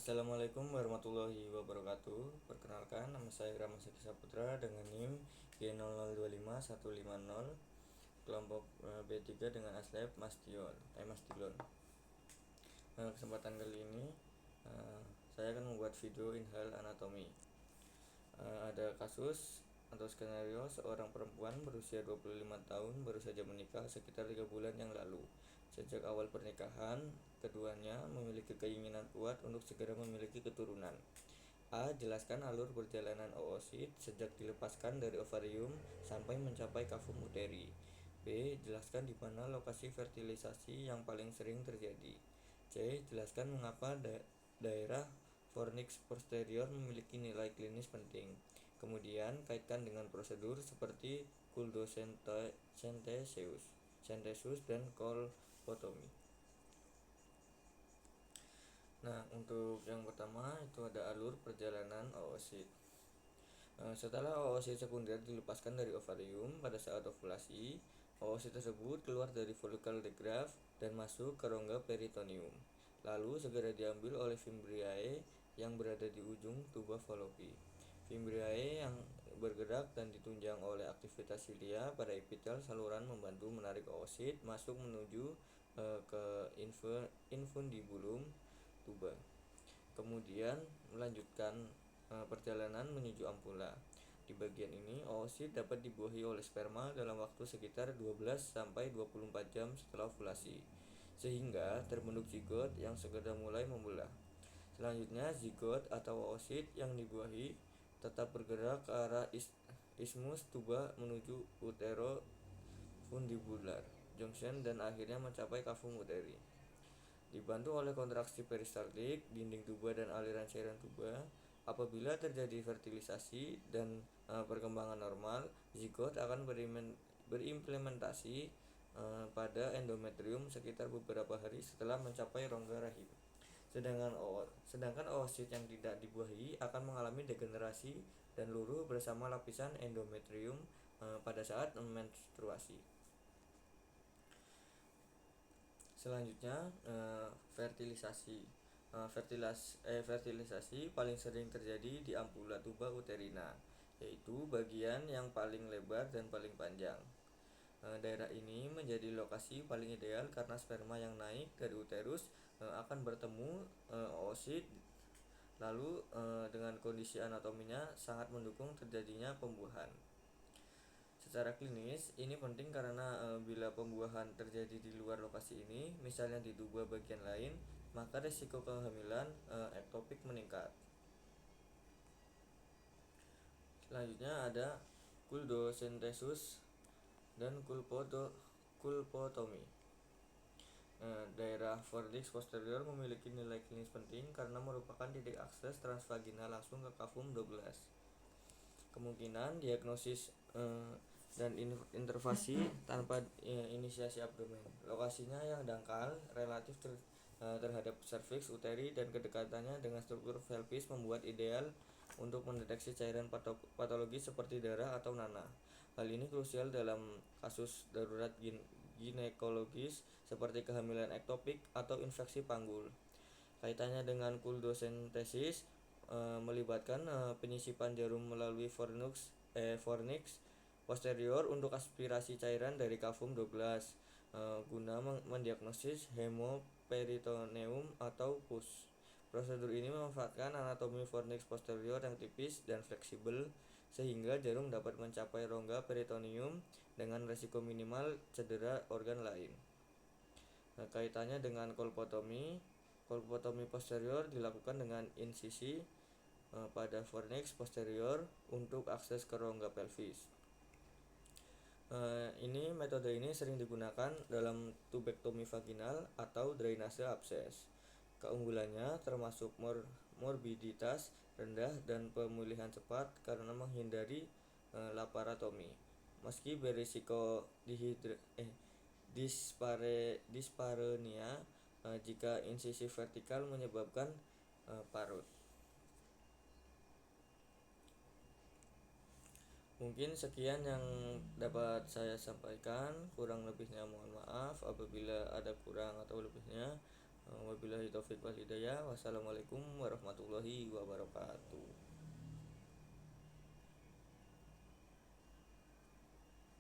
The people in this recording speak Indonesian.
Assalamualaikum warahmatullahi wabarakatuh. Perkenalkan, nama saya Rama Seki Saputra dengan NIM G00255150, kelompok B3 dengan aslab Mastilon. Kesempatan kali ini saya akan membuat video inhal anatomi. Ada kasus atau skenario seorang perempuan berusia 25 tahun baru saja menikah sekitar 3 bulan yang lalu. Sejak awal pernikahan, keduanya memiliki keinginan kuat untuk segera memiliki keturunan. A. Jelaskan alur perjalanan oosit sejak dilepaskan dari ovarium sampai mencapai kavum uteri. B. Jelaskan di mana lokasi fertilisasi yang paling sering terjadi. C. Jelaskan mengapa daerah fornix posterior memiliki nilai klinis penting. Kemudian kaitkan dengan prosedur seperti kuldosentesis dan kolpotomi. Nah, untuk yang pertama itu ada alur perjalanan oosit. Setelah oosit sekunder dilepaskan dari ovarium pada saat ovulasi, oosit tersebut keluar dari follicle graft dan masuk ke rongga peritoneum. Lalu segera diambil oleh fimbriae yang berada di ujung tuba fallopi. Fimbriae yang bergerak dan ditunjang oleh aktivitas silia pada epitel saluran membantu menarik oosit masuk menuju ke infundibulum tuba. Kemudian melanjutkan perjalanan menuju ampula. Di bagian ini, oosit dapat dibuahi oleh sperma dalam waktu sekitar 12-24 jam setelah ovulasi, sehingga terbentuk zigot yang segera mulai membelah. Selanjutnya, zigot atau oosit yang dibuahi tetap bergerak ke arah isthmus tuba menuju uterofundibular junction dan akhirnya mencapai kavum uteri. Dibantu oleh kontraksi peristaltik, dinding tuba dan aliran cairan tuba. Apabila terjadi fertilisasi dan perkembangan normal, zigot akan berimplementasi pada endometrium sekitar beberapa hari setelah mencapai rongga rahim. Sedangkan oosit yang tidak dibuahi akan mengalami degenerasi dan luruh bersama lapisan endometrium pada saat menstruasi. Selanjutnya fertilisasi. Fertilisasi paling sering terjadi di ampula tuba uterina, yaitu bagian yang paling lebar dan paling panjang. Daerah ini menjadi lokasi paling ideal karena sperma yang naik dari uterus akan bertemu oosit, lalu dengan kondisi anatominya sangat mendukung terjadinya pembuahan. Secara klinis, ini penting karena bila pembuahan terjadi di luar lokasi ini, misalnya di tuba bagian lain, maka risiko kehamilan ektopik meningkat. Selanjutnya ada kuldosentesis dan kulpotomi. Daerah fornix posterior memiliki nilai klinis penting karena merupakan titik akses transvaginal langsung ke kavum 12. Kemungkinan diagnosis dan intervensi tanpa inisiasi abdomen. Lokasinya yang dangkal relatif terhadap serviks uteri dan kedekatannya dengan struktur pelvis membuat ideal untuk mendeteksi cairan patologis seperti darah atau nanah. Hal ini krusial dalam kasus darurat ginekologis seperti kehamilan ektopik atau infeksi panggul. Kaitannya dengan kuldosentesis melibatkan penyisipan jarum melalui fornix posterior untuk aspirasi cairan dari kavum 12 guna mendiagnosis hemoperitoneum atau pus. Prosedur ini memanfaatkan anatomi fornix posterior yang tipis dan fleksibel sehingga jarum dapat mencapai rongga peritoneum dengan resiko minimal cedera organ lain. Kaitannya dengan kolpotomi posterior dilakukan dengan insisi pada fornix posterior untuk akses ke rongga pelvis. Metode ini sering digunakan dalam tubektomi vaginal atau drainase abses. Keunggulannya termasuk morbiditas rendah dan pemulihan cepat karena menghindari laparotomi. Meski berisiko dispareunia jika insisi vertikal menyebabkan parut. Mungkin sekian yang dapat saya sampaikan, kurang lebihnya mohon maaf apabila ada kurang atau lebihnya. Wabillahi taufik wal hidayah. Wassalamualaikum warahmatullahi wabarakatuh.